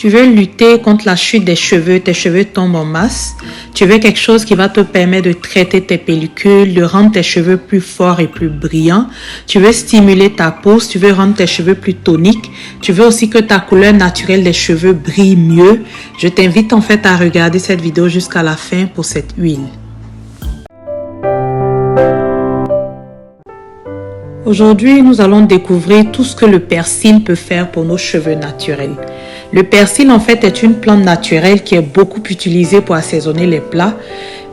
Tu veux lutter contre la chute des cheveux, tes cheveux tombent en masse. Tu veux quelque chose qui va te permettre de traiter tes pellicules, de rendre tes cheveux plus forts et plus brillants. Tu veux stimuler ta pousse, tu veux rendre tes cheveux plus toniques. Tu veux aussi que ta couleur naturelle des cheveux brille mieux. Je t'invite en fait à regarder cette vidéo jusqu'à la fin pour cette huile. Aujourd'hui, nous allons découvrir tout ce que le persil peut faire pour nos cheveux naturels. Le persil, en fait, est une plante naturelle qui est beaucoup utilisée pour assaisonner les plats.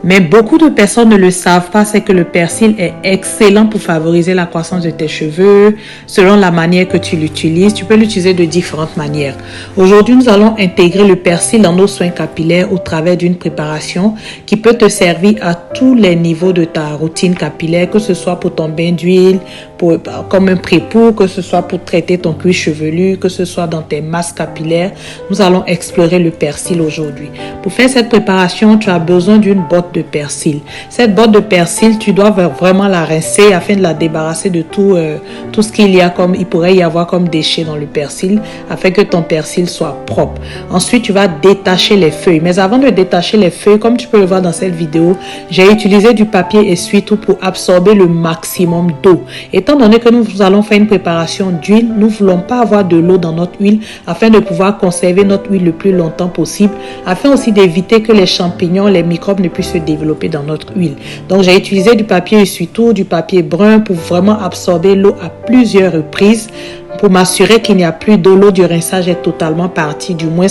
Mais beaucoup de personnes ne le savent pas, c'est que le persil est excellent pour favoriser la croissance de tes cheveux. Selon la manière que tu l'utilises, tu peux l'utiliser de différentes manières. Aujourd'hui, nous allons intégrer le persil dans nos soins capillaires au travers d'une préparation qui peut te servir à tous les niveaux de ta routine capillaire, que ce soit pour ton bain d'huile, comme un pré-pou, que ce soit pour traiter ton cuir chevelu, que ce soit dans tes masques capillaires. Nous allons explorer le persil aujourd'hui. Pour faire cette préparation, tu as besoin d'une botte de persil. Cette botte de persil, tu dois vraiment la rincer afin de la débarrasser de tout ce il pourrait y avoir comme déchets dans le persil, afin que ton persil soit propre. Ensuite, tu vas détacher les feuilles. Mais avant de détacher les feuilles, comme tu peux le voir dans cette vidéo, j'ai utilisé du papier essuie-tout pour absorber le maximum d'eau. Étant donné que nous allons faire une préparation d'huile, nous ne voulons pas avoir de l'eau dans notre huile afin de pouvoir conserver notre huile le plus longtemps possible, afin aussi d'éviter que les champignons, les microbes ne puissent se développer dans notre huile. Donc, j'ai utilisé du papier essuie-tout, du papier brun pour vraiment absorber l'eau à plusieurs reprises pour m'assurer qu'il n'y a plus d'eau. L'eau du rinçage est totalement partie, du moins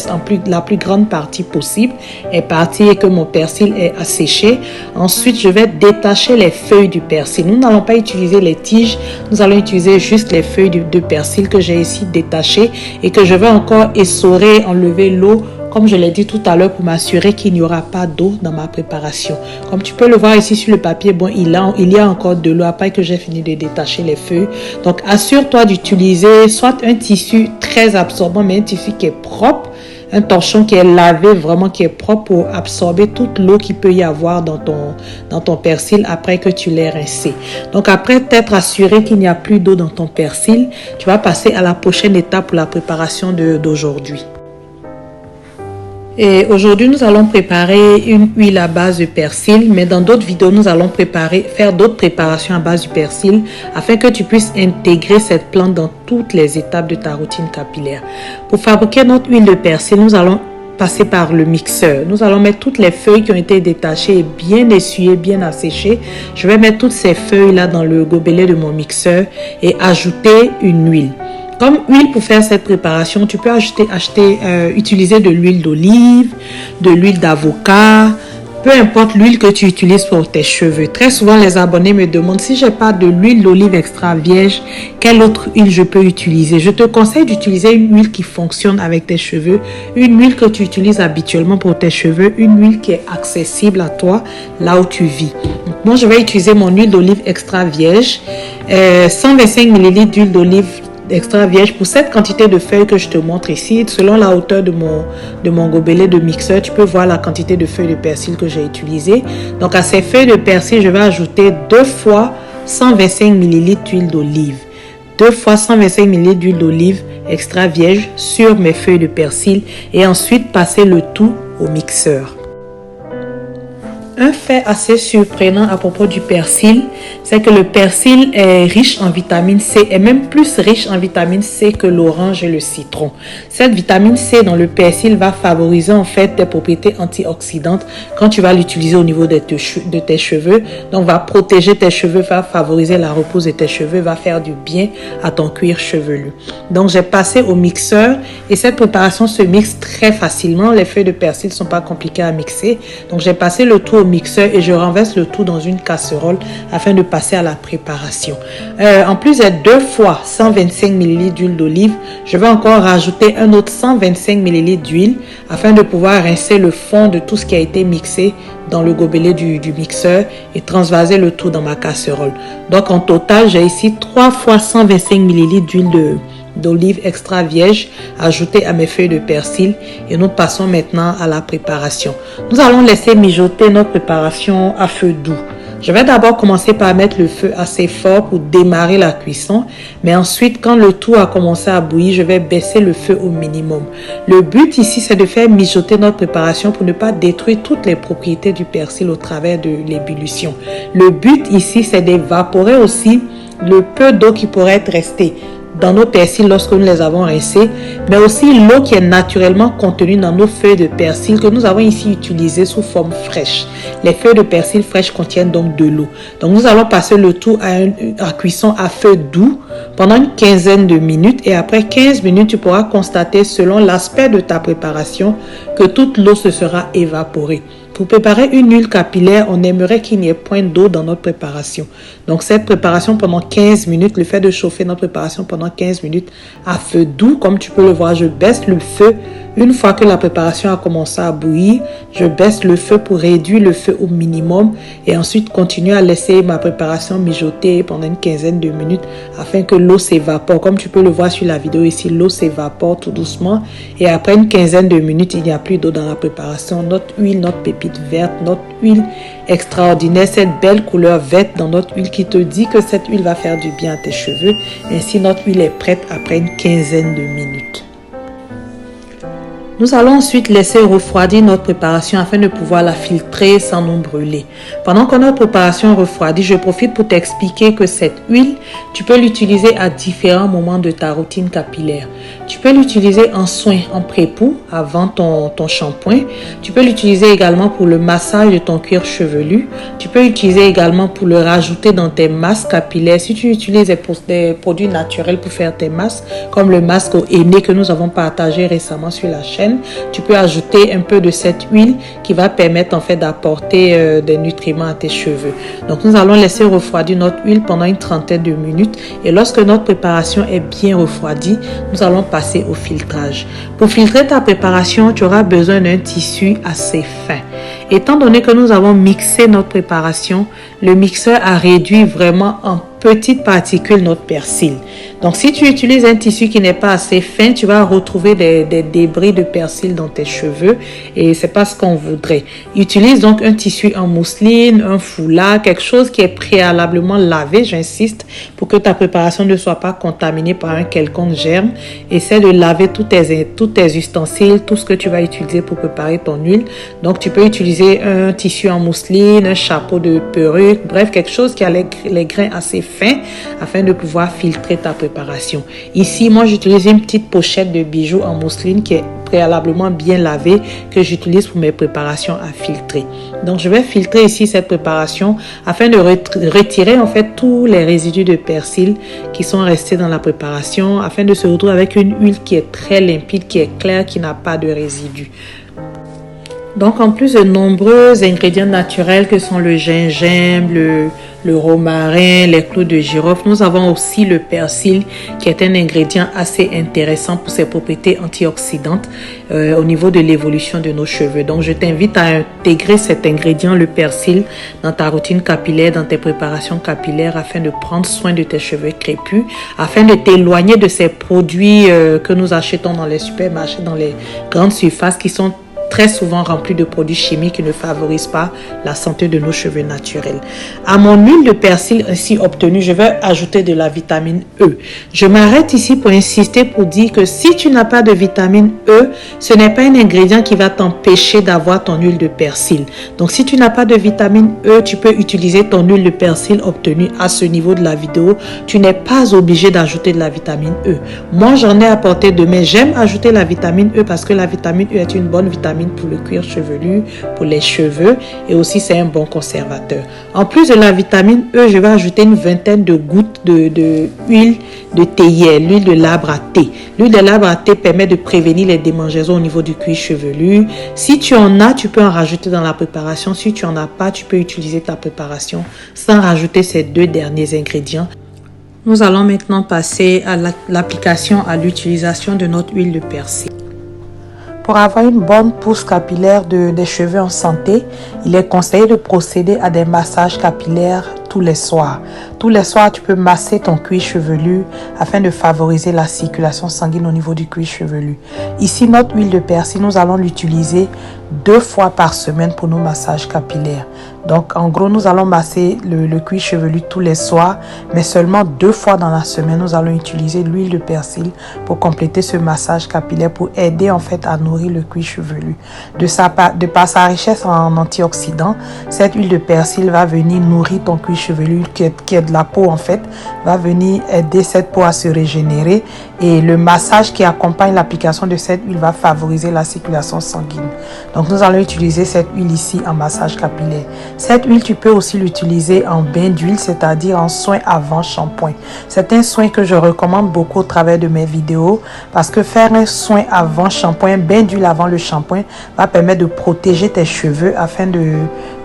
la plus grande partie possible est partie et que mon persil est asséché. Ensuite, je vais détacher les feuilles du persil. Nous n'allons pas utiliser les tiges, nous allons utiliser juste les feuilles de persil que j'ai ici détachées et que je vais encore essorer, enlever l'eau, comme je l'ai dit tout à l'heure, pour m'assurer qu'il n'y aura pas d'eau dans ma préparation. Comme tu peux le voir ici sur le papier, bon, il y a encore de l'eau après que j'ai fini de détacher les feuilles. Donc, assure-toi d'utiliser soit un tissu très absorbant, mais un tissu qui est propre, un torchon qui est lavé, vraiment qui est propre pour absorber toute l'eau qu'il peut y avoir dans ton persil après que tu l'aies rincé. Donc, après t'être assuré qu'il n'y a plus d'eau dans ton persil, tu vas passer à la prochaine étape pour la préparation d'aujourd'hui. Et aujourd'hui, nous allons préparer une huile à base de persil, mais dans d'autres vidéos, nous allons faire d'autres préparations à base du persil afin que tu puisses intégrer cette plante dans toutes les étapes de ta routine capillaire. Pour fabriquer notre huile de persil, nous allons passer par le mixeur. Nous allons mettre toutes les feuilles qui ont été détachées et bien essuyées, bien asséchées. Je vais mettre toutes ces feuilles-là dans le gobelet de mon mixeur et ajouter une huile. Comme huile pour faire cette préparation, tu peux utiliser de l'huile d'olive, de l'huile d'avocat, peu importe l'huile que tu utilises pour tes cheveux. Très souvent, les abonnés me demandent si je n'ai pas de l'huile d'olive extra vierge, quelle autre huile je peux utiliser. Je te conseille d'utiliser une huile qui fonctionne avec tes cheveux, une huile que tu utilises habituellement pour tes cheveux, une huile qui est accessible à toi là où tu vis. Donc, moi, je vais utiliser mon huile d'olive extra vierge, 125 ml d'huile d'olive extra vierge pour cette quantité de feuilles que je te montre ici. Selon la hauteur de mon gobelet de mixeur, tu peux voir la quantité de feuilles de persil que j'ai utilisées. Donc à ces feuilles de persil, je vais ajouter 2 fois 125 ml d'huile d'olive. 2 fois 125 ml d'huile d'olive extra vierge sur mes feuilles de persil et ensuite passer le tout au mixeur. Un fait assez surprenant à propos du persil, c'est que le persil est riche en vitamine C et même plus riche en vitamine C que l'orange et le citron. Cette vitamine C dans le persil va favoriser en fait des propriétés antioxydantes quand tu vas l'utiliser au niveau de tes cheveux. Donc va protéger tes cheveux, va favoriser la repousse de tes cheveux, va faire du bien à ton cuir chevelu. Donc j'ai passé au mixeur et cette préparation se mixe très facilement. Les feuilles de persil ne sont pas compliquées à mixer. Donc j'ai passé le tout au mixeur et je renverse le tout dans une casserole afin de passer à la préparation. En plus de 2 fois 125 ml d'huile d'olive, je vais encore rajouter un autre 125 ml d'huile afin de pouvoir rincer le fond de tout ce qui a été mixé dans le gobelet du mixeur et transvaser le tout dans ma casserole. Donc en total, j'ai ici 3 fois 125 ml d'huile d'olive extra vierge ajoutée à mes feuilles de persil et nous passons maintenant à la préparation. Nous allons laisser mijoter notre préparation à feu doux. Je vais d'abord commencer par mettre le feu assez fort pour démarrer la cuisson, mais ensuite, quand le tout a commencé à bouillir, je vais baisser le feu au minimum. Le but ici, c'est de faire mijoter notre préparation pour ne pas détruire toutes les propriétés du persil au travers de l'ébullition. Le but ici, c'est d'évaporer aussi le peu d'eau qui pourrait être resté dans nos persils lorsque nous les avons rincés, mais aussi l'eau qui est naturellement contenue dans nos feuilles de persil que nous avons ici utilisées sous forme fraîche. Les feuilles de persil fraîches contiennent donc de l'eau. Donc nous allons passer le tout à cuisson à feu doux pendant une quinzaine de minutes et après 15 minutes, tu pourras constater selon l'aspect de ta préparation que toute l'eau se sera évaporée. Pour préparer une huile capillaire, on aimerait qu'il n'y ait point d'eau dans notre préparation. Donc cette préparation pendant 15 minutes, le fait de chauffer notre préparation pendant 15 minutes à feu doux, comme tu peux le voir, je baisse le feu. Une fois que la préparation a commencé à bouillir, je baisse le feu pour réduire le feu au minimum et ensuite continuer à laisser ma préparation mijoter pendant une quinzaine de minutes afin que l'eau s'évapore. Comme tu peux le voir sur la vidéo ici, l'eau s'évapore tout doucement et après une quinzaine de minutes, il n'y a plus d'eau dans la préparation. Notre huile, notre pépite verte, notre huile extraordinaire, cette belle couleur verte dans notre huile qui te dit que cette huile va faire du bien à tes cheveux. Ainsi, notre huile est prête après une quinzaine de minutes. Nous allons ensuite laisser refroidir notre préparation afin de pouvoir la filtrer sans nous brûler. Pendant que notre préparation refroidit, je profite pour t'expliquer que cette huile, tu peux l'utiliser à différents moments de ta routine capillaire. Tu peux l'utiliser en soin, en pré-pou, avant ton shampoing. Tu peux l'utiliser également pour le massage de ton cuir chevelu. Tu peux l'utiliser également pour le rajouter dans tes masques capillaires. Si tu utilises des produits naturels pour faire tes masques, comme le masque au henné que nous avons partagé récemment sur la chaîne, tu peux ajouter un peu de cette huile qui va permettre en fait d'apporter des nutriments à tes cheveux. Donc nous allons laisser refroidir notre huile pendant une trentaine de minutes et lorsque notre préparation est bien refroidie, nous allons passer au filtrage. Pour filtrer ta préparation, tu auras besoin d'un tissu assez fin. Étant donné que nous avons mixé notre préparation, le mixeur a réduit vraiment en petites particules notre persil. Donc si tu utilises un tissu qui n'est pas assez fin, tu vas retrouver des débris de persil dans tes cheveux et c'est pas ce qu'on voudrait. Utilise donc un tissu en mousseline, un foulard, quelque chose qui est préalablement lavé, j'insiste, pour que ta préparation ne soit pas contaminée par un quelconque germe. Essaie de laver tous tes ustensiles, tout ce que tu vas utiliser pour préparer ton huile. Donc tu peux utiliser un tissu en mousseline, un chapeau de perruque, bref, quelque chose qui a les grains assez fins afin de pouvoir filtrer ta préparation. Ici, moi, j'utilise une petite pochette de bijoux en mousseline qui est préalablement bien lavée que j'utilise pour mes préparations à filtrer. Donc, je vais filtrer ici cette préparation afin de retirer en fait tous les résidus de persil qui sont restés dans la préparation afin de se retrouver avec une huile qui est très limpide, qui est claire, qui n'a pas de résidus. Donc, en plus de nombreux ingrédients naturels que sont le gingembre, le romarin, les clous de girofle, nous avons aussi le persil qui est un ingrédient assez intéressant pour ses propriétés antioxydantes au niveau de l'évolution de nos cheveux. Donc, je t'invite à intégrer cet ingrédient, le persil, dans ta routine capillaire, dans tes préparations capillaires afin de prendre soin de tes cheveux crépus, afin de t'éloigner de ces produits que nous achetons dans les supermarchés, dans les grandes surfaces qui sont très souvent remplis de produits chimiques qui ne favorisent pas la santé de nos cheveux naturels. À mon huile de persil ainsi obtenue, je vais ajouter de la vitamine E. Je m'arrête ici pour insister pour dire que si tu n'as pas de vitamine E, ce n'est pas un ingrédient qui va t'empêcher d'avoir ton huile de persil. Donc si tu n'as pas de vitamine E, tu peux utiliser ton huile de persil obtenue à ce niveau de la vidéo. Tu n'es pas obligé d'ajouter de la vitamine E. Moi, j'en ai apporté de, mais j'aime ajouter la vitamine E parce que la vitamine E est une bonne vitamine pour le cuir chevelu, pour les cheveux et aussi c'est un bon conservateur. En plus de la vitamine E, je vais ajouter une vingtaine de gouttes de huile de théière, l'huile de l'arbre à thé. L'huile de l'arbre à thé permet de prévenir les démangeaisons au niveau du cuir chevelu. Si tu en as, tu peux en rajouter dans la préparation. Si tu en as pas, tu peux utiliser ta préparation sans rajouter ces deux derniers ingrédients. Nous allons maintenant passer à l'application, à l'utilisation de notre huile de persil. Pour avoir une bonne pousse capillaire des cheveux en santé, il est conseillé de procéder à des massages capillaires tous les soirs. Tous les soirs, tu peux masser ton cuir chevelu afin de favoriser la circulation sanguine au niveau du cuir chevelu. Ici, notre huile de persil, nous allons l'utiliser 2 fois par semaine pour nos massages capillaires. Donc en gros, nous allons masser le cuir chevelu tous les soirs, mais seulement 2 fois dans la semaine, nous allons utiliser l'huile de persil pour compléter ce massage capillaire, pour aider en fait à nourrir le cuir chevelu. De par sa richesse en antioxydants, cette huile de persil va venir nourrir ton cuir chevelu qui est de la peau en fait, va venir aider cette peau à se régénérer, et le massage qui accompagne l'application de cette huile va favoriser la circulation sanguine. Donc nous allons utiliser cette huile ici en massage capillaire. Cette huile, tu peux aussi l'utiliser en bain d'huile, c'est-à-dire en soin avant shampoing. C'est un soin que je recommande beaucoup au travers de mes vidéos, parce que faire un soin avant shampoing, bain d'huile avant le shampoing, va permettre de protéger tes cheveux afin de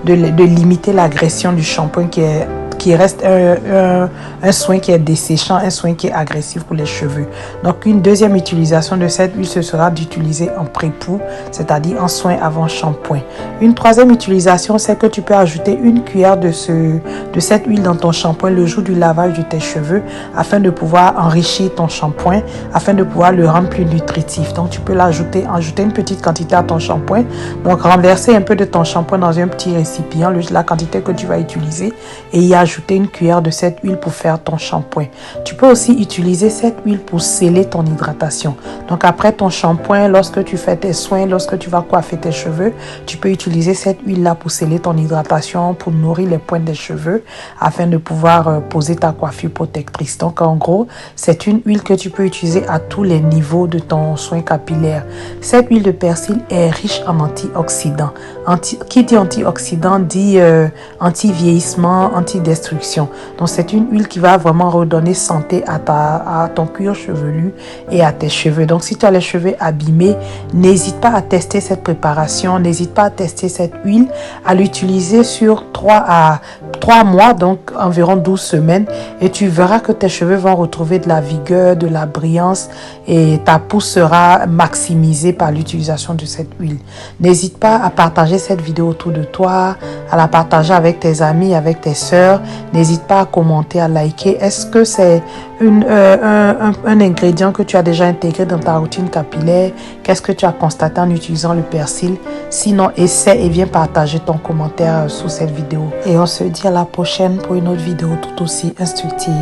limiter l'agression du shampoing qui reste un soin qui est desséchant, un soin qui est agressif pour les cheveux. Donc une deuxième utilisation de cette huile, ce sera d'utiliser en pré-pou, c'est-à-dire en soin avant shampoing. Une troisième utilisation, c'est que tu peux ajouter une cuillère de cette huile dans ton shampoing le jour du lavage de tes cheveux, afin de pouvoir enrichir ton shampoing, afin de pouvoir le rendre plus nutritif. Donc tu peux ajouter une petite quantité à ton shampoing. Donc renverser un peu de ton shampoing dans un petit récipient, la quantité que tu vas utiliser, et y ajouter une cuillère de cette huile pour faire ton shampoing. Tu peux aussi utiliser cette huile pour sceller ton hydratation. Donc après ton shampoing, lorsque tu fais tes soins, lorsque tu vas coiffer tes cheveux, tu peux utiliser cette huile là pour sceller ton hydratation, pour nourrir les pointes des cheveux, afin de pouvoir poser ta coiffure protectrice. Donc en gros, c'est une huile que tu peux utiliser à tous les niveaux de ton soin capillaire. Cette huile de persil est riche en antioxydants. Qui dit antioxydant dit anti-vieillissement, anti-destruction. Donc c'est une huile qui va vraiment redonner santé à ton cuir chevelu et à tes cheveux. Donc si tu as les cheveux abîmés, n'hésite pas à tester cette préparation, n'hésite pas à tester cette huile, à l'utiliser sur 3 mois, donc environ 12 semaines, et tu verras que tes cheveux vont retrouver de la vigueur, de la brillance, et ta peau sera maximisée par l'utilisation de cette huile. N'hésite pas à partager cette vidéo autour de toi, à la partager avec tes amis, avec tes sœurs. N'hésite pas à commenter, à liker. Est-ce que c'est un ingrédient que tu as déjà intégré dans ta routine capillaire? Qu'est-ce que tu as constaté en utilisant le persil? Sinon, essaie et viens partager ton commentaire sous cette vidéo. Et on se dit à la prochaine pour une autre vidéo tout aussi instructive.